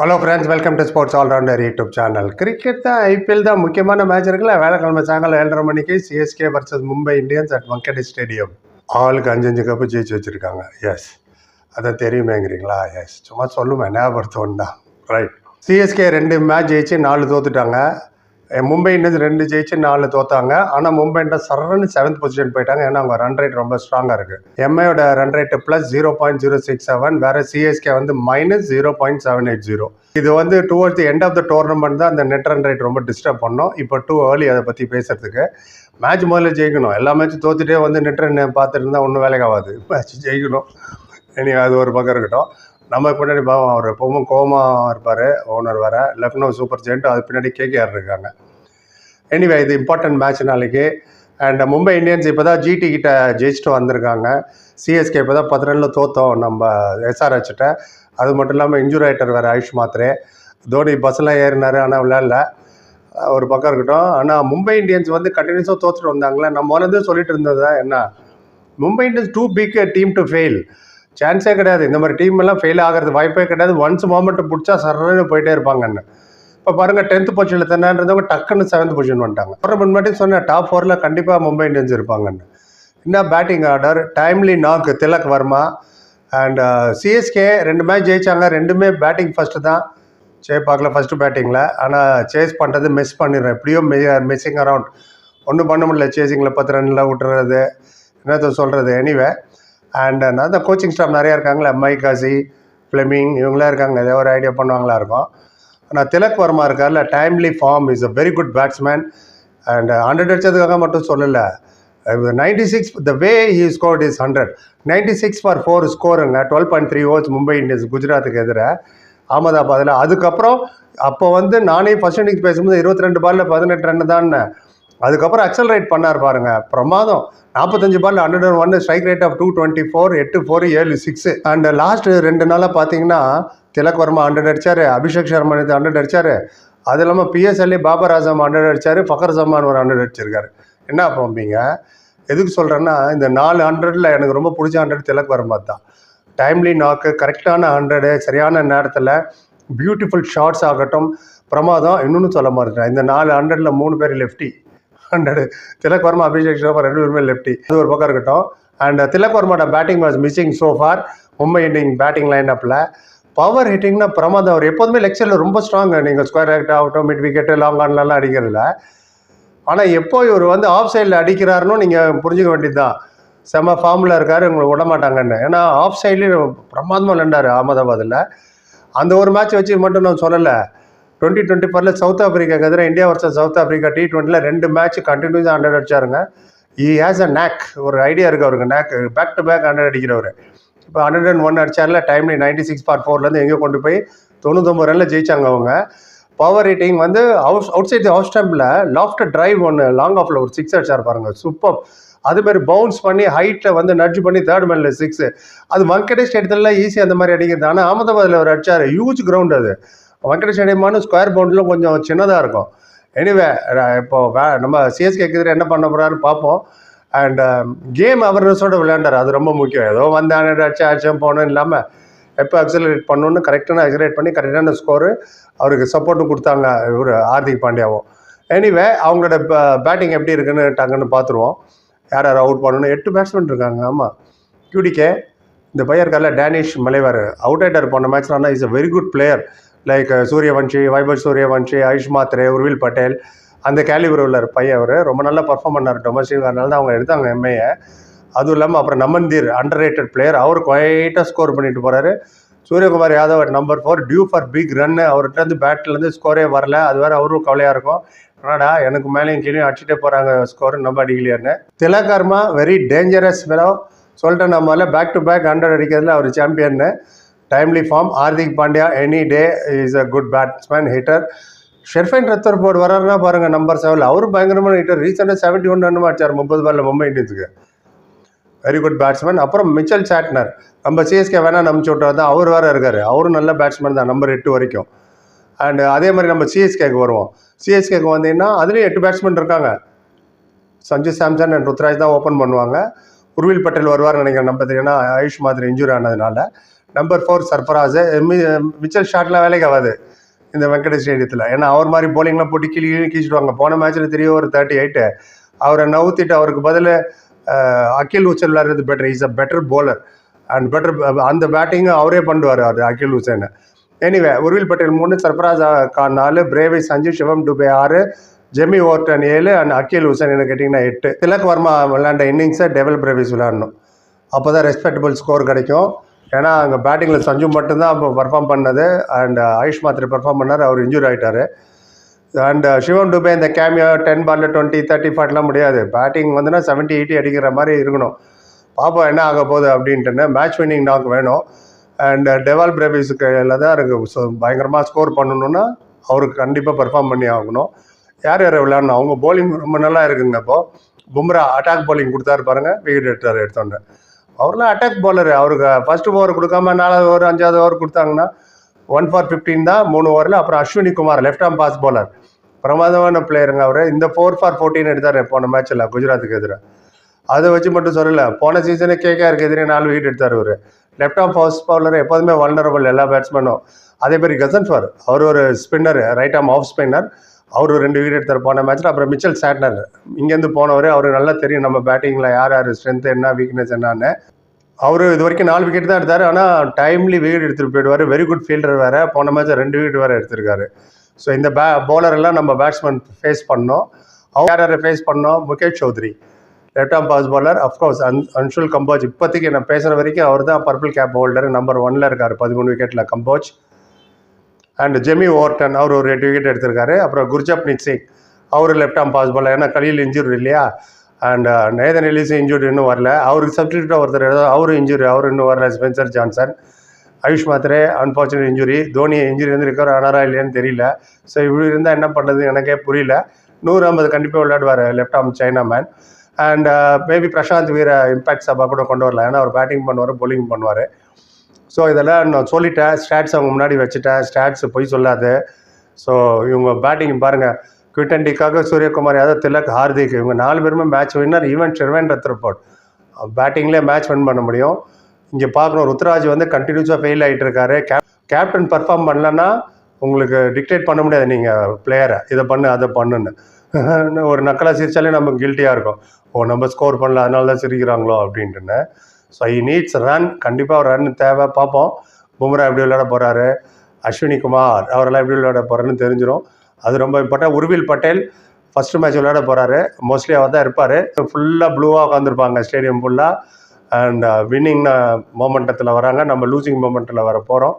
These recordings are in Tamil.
Hello friends, welcome to sports allrounder YouTube channel. Cricket தான், ஐபிஎல் தான் முக்கியமான மேட்ச் இருக்குல்ல. வேலைக்கிழமை சாயங்காலம் 7:30 மணிக்கு CSK versus Mumbai Indians at Wankhede stadium. ஆளுக்கு 5 கப்பு ஜெயிச்சு வச்சுருக்காங்க. எஸ், அதை தெரியுமேங்கிறீங்களா? எஸ், சும்மா சொல்லுமே, ஞாபகப்படுத்தோன்னு தான். ரைட். சிஎஸ்கே 2 மேட்ச் ஜெயிச்சு 4 தோத்துட்டாங்க. மும்பை இந்தியன்ஸ் 2 ஜெயிச்சு 4 தோத்தாங்க. ஆனால் மும்பை இந்தியன்ஸ் சரன்னு 7th பொசிஷன் போயிட்டாங்க. ஏன்னா அவங்க ரன் ரேட் ரொம்ப ஸ்ட்ராங்காக இருக்குது. எம்ஐயோட ரன் ரேட்டு +0.067, வேறு சிஎஸ்கே வந்து -0.780. இது வந்து towards the end of the tournament தான் அந்த நெட் ரன் ரேட் ரொம்ப டிஸ்டர்ப் பண்ணோம். இப்போ டூ ஏர்லி அதை பற்றி பேசுறதுக்கு. மேட்ச் முதல்ல ஜெயிக்கணும். எல்லா மேட்சும் தோத்துட்டே வந்து நெட் ரன் பார்த்துட்டு இருந்தால் ஒன்றும் வேலைக்கு ஆகாது. மேட்ச் ஜெயிக்கணும். இனி அது ஒரு பக்கம் இருக்கட்டும். நம்ம பின்னாடி பாவம் அவர் எப்பவும் கோமாக இருப்பார் ஓனர் வேறு. லக்னோ சூப்பர் ஜெயிண்ட், அது பின்னாடி கேகேஆர் இருக்காங்க. எனிவே, இது இம்பார்ட்டன்ட் மேட்ச் நாளைக்கு. அண்ட் மும்பை இந்தியன்ஸ் இப்போ தான் ஜிடி கிட்ட ஜெயிச்சுட்டு வந்திருக்காங்க. சிஎஸ்கே இப்போ தான் 10 ரனில் தோற்றோம் நம்ம எஸ்ஆர்ஹெச்சிட்ட. அது மட்டும் இல்லாமல் இன்ஜூரி ஆகிட்டார் வேறு ஆயுஷ் மாத்திரே. தோனி பஸ்ஸெலாம் ஏறினார், ஆனால் விளையாடல. ஒரு பக்கம் இருக்கட்டும். ஆனால் மும்பை இந்தியன்ஸ் வந்து கண்டினியூஸாக தோற்றுட்டு வந்தாங்களே. நம்ம முதல்ல சொல்லிட்டு இருந்தது என்ன, Mumbai Indians too big team to fail. சான்ஸே கிடையாது. இந்த மாதிரி டீம் எல்லாம் ஃபெயில் ஆகிறது வாய்ப்பே கிடையாது. ஒன்ஸ் மொமெண்ட்டு பிடிச்சா சரன்னு போயிட்டே இருப்பாங்கன்னு. இப்போ பாருங்கள், 10th பொசிஷனில் தன்னான்றவங்க டக்குன்னு 7th பொசிஷன் வந்துட்டாங்க. அப்புறம் முன்னாடி சொன்னேன் டாப் 4ல் கண்டிப்பாக மும்பை இந்தியன்ஸ் இருப்பாங்கன்னு. என்ன batting order! Timely knock Tilak Varma. And CSK 2 match ஜெயிச்சாங்க. 2மே பேட்டிங் ஃபஸ்ட்டு தான். பார்க்கல ஃபஸ்ட்டு பேட்டிங்கில். ஆனால் சேஸ் பண்ணுறது மிஸ் பண்ணிடுறேன். எப்படியோ மிஸ்ஸிங் அரவுண்ட். ஒன்றும் பண்ண முடியல. சேசிங்கில் 10 ரனில் விட்டுறது, என்னத்த சொல்கிறது. எனிவே, அண்ட் நான் தான் கோச்சிங் ஸ்டாஃப் நிறையா இருக்காங்களே, மைகாசி, ஃப்ளெமிங், இவங்களாம் இருக்காங்க. ஏதோ ஒரு ஐடியா பண்ணுவாங்களா இருக்கும். ஆனால் திலக் வர்மா இருக்கார்ல, timely form, is a very good batsman. And 100 அடிச்சதுக்காக மட்டும் சொல்லலை. 96 the way he scored is 100. 96 for 4 ஸ்கோருங்க. 12.3 ஓவர்ஸ் மும்பை இந்தியன்ஸ் குஜராத்துக்கு எதிராக அகமதாபாத்தில். அதுக்கப்புறம் அப்போ வந்து நானே ஃபர்ஸ்ட் இன்னிங்ஸ் பேசும்போது 22 பாலில் 18 ரன் தான். அதுக்கப்புறம் அக்சலரேட் பண்ணார் பாருங்க, பிரமாதம். 45 பாலில் 101, strike rate of 224, 8-4, 7-6. And last 2 நாளாக பார்த்தீங்கன்னா திலக் வர்மா 100 அடிச்சார், அபிஷேக் சர்மா 100 அடிச்சார். அது இல்லாமல் பிஎஸ்எல்ஏ பாபர் ஆசம் 100 அடிச்சார், ஃபக்கர் ஜமான் ஒரு 100 அடிச்சிருக்காரு. என்ன பார்ப்பீங்க? எதுக்கு சொல்கிறேன்னா, இந்த 4 100ல் எனக்கு ரொம்ப பிடிச்ச 100 திலக் வர்மா தான். டைம்லி நாக்கு, கரெக்டான 100, சரியான நேரத்தில் பியூட்டிஃபுல் ஷாட்ஸ் ஆகட்டும், பிரமாதம். இன்னொன்று சொல்ல மாட்டேன், இந்த 4 100ல் 3 பேர் லெஃப்டி. 100 திலக் வர்மா, அபிஷேக் சர்மா 2 பேருமே லெஃப்டி. அது ஒரு பக்கம் இருக்கட்டும். அண்ட் திலக் வர்மாவோட batting was missing so far. Mumbai Indian batting லைனப்பில் பவர் ஹிட்டிங்னா பிரமாதம். அவர் எப்போதுமே லெக்சரில் ரொம்ப ஸ்ட்ராங்கு. நீங்கள் ஸ்கொயர் ஆக்ட் ஆகட்டும், மிட் விக்கெட்டு, லாங் ஆன்லாம் அடிக்கிறதில்ல. ஆனால் எப்போ இவர் வந்து ஆஃப் சைடில் அடிக்கிறாருன்னு நீங்கள் புரிஞ்சுக்க வேண்டியது தான். செம்ம ஃபார்மில் இருக்கார், உங்களை விட மாட்டாங்கன்னு. ஏன்னா ஆஃப் சைட்லேயும் பிரமாதமாக விளையாண்டார் அகமதாபாத்தில். அந்த ஒரு மேட்ச் வச்சு மட்டும் நான் சொல்லலை. 2024 சவுத் ஆஃப்ரிக்காக்கு எதிராக இந்தியா வர்சஸ் சவுத் ஆஃப்ரிக்கா T20ல் 2 மேட்ச் கண்டினியூஸாக 100 அடிச்சாருங்க. ஈ ஹேஸ் அ நேக், ஒரு ஐடியா இருக்குது அவருக்கு. நேக், பேக் டு பேக் 100 அடிக்கிறவர். இப்போ 101 அடிச்சார்ல, டைம்லி 96 for 4லேருந்து எங்கே கொண்டு போய் 99 ரனில் ஜெயிச்சாங்க அவங்க. பவர் ஹிட்டிங் வந்து அவுட் சைட் ஆஃப் ஸ்டம்பில் லாஃப்ட் டிரைவ் ஒன்று லாங் ஆஃபில் ஒரு 6 அடிச்சார் பாருங்க, சூப்பர். அதுமாதிரி பவுன்ஸ் பண்ணி ஹைட்டில் வந்து நட்ஜ் பண்ணி 3rd மேனில் 6. அது வாங்கடே ஸ்டேடியத்தில் ஈஸியாக அந்த மாதிரி அடிக்கிறது. ஆனால் அகமதாபாத்தில் அவர் அடிச்சார். ஹியூஜ் கிரவுண்ட் அது. வாங்கடே ஸ்டேடியமான ஸ்கொயர் பவுண்டில் கொஞ்சம் சின்னதாக இருக்கும். எனிவே, இப்போ நம்ம சிஎஸ்கேக்கு எதிராக என்ன பண்ண போகிறாரு பார்ப்போம். அண்ட் கேம் அவேர்னஸோடு விளையாண்டார், அது ரொம்ப முக்கியம். ஏதோ வந்து 100 அடிச்சேன் போகணும் இல்லாமல் எப்போ அக்சலரேட் பண்ணணுன்னு கரெக்டான அக்சலரேட் பண்ணி கரெக்டான ஸ்கோரு அவருக்கு சப்போர்ட்டும் கொடுத்தாங்க இவர் ஹார்திக் பாண்டியாவும். எனிவே, அவங்களோட பேட்டிங் எப்படி இருக்குன்னு டக்குன்னு பார்த்துருவோம். யார் யார் அவுட் பண்ணணும். 8 பேட்ஸ்மேன் இருக்காங்க. ஆமாம், QDK இந்த பையன் இருக்கார்ல, டேனிஷ் மலைவர், அவுட் ஆயிட்டார் போன மேட்ச்ல. ஆனால் is a very good player. Like Suryavanshi, Vaibhav Suryavanshi, Ayush Mhatre, Urvil Patel, அந்த கேலிபர் உள்ள பையன். அவர் ரொம்ப நல்லா பர்ஃபார்ம் பண்ணார் டொமஸ்டிக். அதனால தான் அவங்க எடுத்தாங்க எம்ஏயை. அதுவும் இல்லாமல் அப்புறம் நமன்தீர், அண்டர் ரேட்டட் பிளேயர். அவர் குவைட்டாக ஸ்கோர் பண்ணிட்டு போகிறாரு. Suryakumar Yadav number 4, due for big run. அவர்கிட்ட பேட்லேருந்து ஸ்கோரே வரல. அது வேறு அவரும் கவலையாக இருக்கும். ஆனாடா எனக்கு மேலேயும் கீழே அடிச்சுட்டே போகிறாங்க, ஸ்கோர் நம்ம அடிக்கலையான்னு. Tilak Varma very dangerous fellow. சொல்லிட்டேன் நம்மளால, பேக் டு பேக் 100 அடிக்கிறதுல அவர் சாம்பியன்னு. Timely form. Hardik Pandya any day is a good batsman, hitter. Sherfane Rutherford வர்றாருன்னா பாருங்கள், நம்பர் 7, அவரும் பயங்கரமான ஹிட்டர். ரீசெண்டாக 71 ரன் அடிச்சார் 30 பாலில் மும்பை இந்தியன்ஸுக்கு. Very good batsman. அப்புறம் மிச்சல் சாட்னர், நம்ம சிஎஸ்கே வேணால் நம்பிச்சு விட்டவர் தான், அவர் வேறு இருக்கார். அவரும் நல்ல பேட்ஸ்மேன் தான், நம்பர் 8 வரைக்கும். அண்டு அதே மாதிரி நம்ம சிஎஸ்கேக்கு வருவோம். சிஎஸ்கேக்கு வந்தீங்கன்னா அதுலேயும் 8 பேட்ஸ்மேன் இருக்காங்க. சஞ்சு சாம்சன் அண்ட் ருத்ராஜ் தான் ஓப்பன் பண்ணுவாங்க. உர்வில் பட்டேல் வருவார் நினைக்கிறேன். நம்ம தெரியும்னா ஆயுஷ் மாதிரி இன்ஜூரி ஆனதுனால. நம்பர் 4 சர்ஃபராஸ். மிச்சல் ஷாட்லாம் வேலைக்கு ஆகாது இந்த வெங்கடேஷ் ஸ்டேடியத்தில். ஏன்னா அவர் மாதிரி போலிங்லாம் போட்டு கீழிடுவாங்க. போன மேட்ச்சில் 3 over 38 அவரை நவுத்திட்டு அவருக்கு பதில் அகில் ஹுசேன் விளையாடுறது better. Is a better bowler and better. அந்த பேட்டிங்கும் அவரே பண்ணுவார் அவர் Akeal Hosein. Anyway Urvil Patel 3, Sarfaraz Khan 4, Brevis 5, Shivam Dube 6, Jamie Overton 7 and Akeal Hosein என்ன கேட்டிங்கன்னா 8. திலக் வர்மா விளையாண்ட இன்னிங்ஸை டெவல் பிரேவிஸ் விளையாடணும். அப்போ தான் ரெஸ்பெக்டபுள் ஸ்கோர் கிடைக்கும். ஏன்னா அங்கே பேட்டிங்கில் சஞ்சு மட்டும்தான் அப்போ பர்ஃபார்ம் பண்ணது அண்ட் ஆயுஷ் மாத்திரை பர்ஃபார்ம் பண்ணார். அவர் இன்ஜூரி ஆகிட்டார். அண்ட் சிவம் டுபே இந்த கேமியோ 10 ball 20, 30, 40லாம் முடியாது. பேட்டிங் வந்துன்னா 70, 80 அடிக்கிற மாதிரி இருக்கணும். பார்ப்போம் என்ன ஆக போகுது அப்படின்ட்டுன்னு. மேட்ச் வின்னிங் நாக் வேணும். அண்ட் டெவால் பிரேவிஸுக்கு தான் இருக்குது. ஸோ பயங்கரமாக ஸ்கோர் பண்ணணுன்னா அவருக்கு கண்டிப்பாக பர்ஃபார்ம் பண்ணி ஆகணும். யார் யார் விளையாடணும்? அவங்க போலிங் ரொம்ப நல்லா இருக்குங்க. இப்போது பும்ரா அட்டாக் போலிங் கொடுத்தாரு பாருங்கள், விக்கெட் எடுத்தோன்னே. அவர்லாம் அட்டாக் பவுலர். அவருக்கு ஃபஸ்ட்டு ஓவர் கொடுக்காம 4வது ஓவர் 5வது ஓவர் கொடுத்தாங்கன்னா 1 for 15 தான் 3 ஓவரில். அப்புறம் Ashwini Kumar left arm pace bowler, பிரமாதமான பிளேயருங்க அவர். இந்த 4 for 14 எடுத்தார் போன மேட்ச்சில் குஜராத்துக்கு எதிராக. அதை வச்சு மட்டும் சொல்லலை, போன சீசனே கேகேஆருக்கு எதிரே 4 விக்கெட் எடுத்தார் அவர். லெஃப்ட் ஆர்ம் ஃபாஸ்ட் பவுலர் எப்போதுமே வல்னரபிள் எல்லா பேட்ஸ்மேனும். அதே மாதிரி கசன்ஃபர் அவர் ஒரு spinner, right arm off spinner, அவர் 2 விக்கெட் எடுத்தார் போன மேட்ச்சில். அப்புறம் மிச்சல் சாட்னர் இங்கேருந்து போனவர். அவர் நல்லா தெரியும் நம்ம பேட்டிங்கில் யார் யார் ஸ்ட்ரென்த் என்ன வீக்னஸ் என்னன்னு. அவர் இது வரைக்கும் 4 விக்கெட் தான் எடுத்தார். ஆனால் டைம்லி விக்கெட் எடுத்துகிட்டு போயிடுவார். வெரி குட் ஃபீல்டர் வேறு. போன மேட்ச் 2 விக்கெட் வேறு எடுத்திருக்காரு. ஸோ இந்த பவுலரெல்லாம் நம்ம பேட்ஸ்மேன் ஃபேஸ் பண்ணோம். அவர் யாரை ஃபேஸ் பண்ணோம்? Mukesh Choudhary left arm pace bowler. Of course Anshul Kamboj இப்போதைக்கு நான் பேசுகிற வரைக்கும் அவர் தான் பர்பிள் கேப் ஹோல்டர். நம்பர் 1ல் இருக்கார் 13 விக்கெட்டில் கம்போஜ். அண்ட் ஜெமி ஓர்டன் அவர் ஒரு 8 விக்கெட் எடுத்திருக்காரு. அப்புறம் குர்ஜப்னீத் சிங் அவர் லெஃப்ட் ஆர்ம் பாஸ் பவுலர். ஏன்னா கலியில் இன்ஜூரி இல்லையா. அண்ட் நேதன் எலிஸ் இன்ஜூரி இன்னும் வரல. அவருக்கு சப்ஸ்டியூட்டாக ஒருத்தர் அவர் இன்ஜூரி, அவர் இன்னும் வரல. Spencer Johnson. Ayush Mhatre unfortunate injury. Dhoni injury வந்து ரிகவர் ஆனாரா இல்லையான்னு தெரியல. ஸோ இப்படி இருந்தால் என்ன பண்ணுறது எனக்கே புரியல. 150 கண்டிப்பாக விளையாடுவார் left arm chinaman. And maybe Prashant Veer impact sub கூட கொண்டு வரலாம். ஏன்னா அவர் பேட்டிங் பண்ணுவார், bowling பண்ணுவார். ஸோ இதெல்லாம் நான் சொல்லிட்டேன். ஸ்டாட்ஸ் அவங்க முன்னாடி வச்சுட்டேன். ஸ்டாட்ஸ் போய் சொல்லாது. ஸோ இவங்க பேட்டிங் பாருங்கள், குவிண்டன் டிகாக், சூரியகுமார் யாதவ், திலக், ஹார்திக் இவங்க 4 பேருமே match winner. Even Sherfane Rutherford பேட்டிங்லேயே மேட்ச் வின் பண்ண முடியும். இங்கே பார்க்கணும், ருத்ராஜ் வந்து கண்டினியூஸாக ஃபெயில் ஆகிட்டு இருக்காரு. கேப்டன் பர்ஃபார்ம் பண்ணலன்னா உங்களுக்கு டிக்டேட் பண்ண முடியாது நீங்கள் பிளேயரை, இதை பண்ணு அதை பண்ணுன்னு. ஒரு நக்கலாக சிரிச்சாலே நமக்கு கில்ட்டியாக இருக்கும். நம்ம ஸ்கோர் பண்ணல அதனால தான் சிரிக்கிறாங்களோ அப்படின்ட்டுன்னு. So he needs run. கண்டிப்பாக ஒரு ரன் தேவை. பார்ப்போம் பும்ரா எப்படி விளையாட போகிறாரு, அஸ்வினி குமார் அவரெல்லாம் எப்படி விளையாட போகிறாருன்னு தெரிஞ்சிடும். அது ரொம்ப important. Urvil Patel first match விளையாட போகிறாரு. மோஸ்ட்லி அவர் தான் இருப்பார். ஃபுல்லாக ப்ளூவாக உட்காந்துருப்பாங்க ஸ்டேடியம் ஃபுல்லாக. அண்ட் வின்னிங் மோமெண்டத்தில் வராங்க. நம்ம லூசிங் மோமெண்ட்டில் வர போகிறோம்.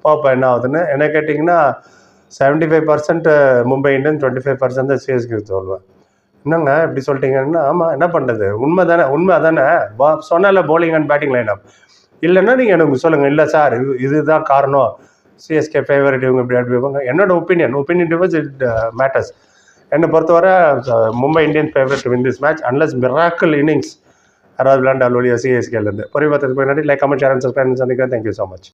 பார்ப்போம் என்ன ஆகுதுன்னு. என்ன கேட்டிங்கன்னா 75% மும்பை இந்தியன்ஸ், 25% தான் சிஎஸ்கே சொல்லுவேன். என்னங்க இப்படி சொல்லிட்டீங்கன்னா, ஆமாம் என்ன பண்ணுறது, உண்மை தானே. சொன்னால bowling அண்ட் பேட்டிங் லைனப் இல்லைன்னா நீங்கள் எனக்கு சொல்லுங்கள். இல்லை சார் இதுதான் காரணம், சிஎஸ்கே ஃபேவரட் இவங்க இப்படி ஆடுவாங்க. என்னோட ஒப்பீனியன் டிவர்ஸ் இட் மேட்டர்ஸ். என்னை பொறுத்தவரை Mumbai Indians favourite win this match unless miracle innings யாராவது விளையாண்டால் ஒழிய சிஎஸ்கேலேருந்து. பொறிவார்த்தைக்கு முன்னாடி like, comment, share and subscribe சந்திக்கிறேன். Thank you so much.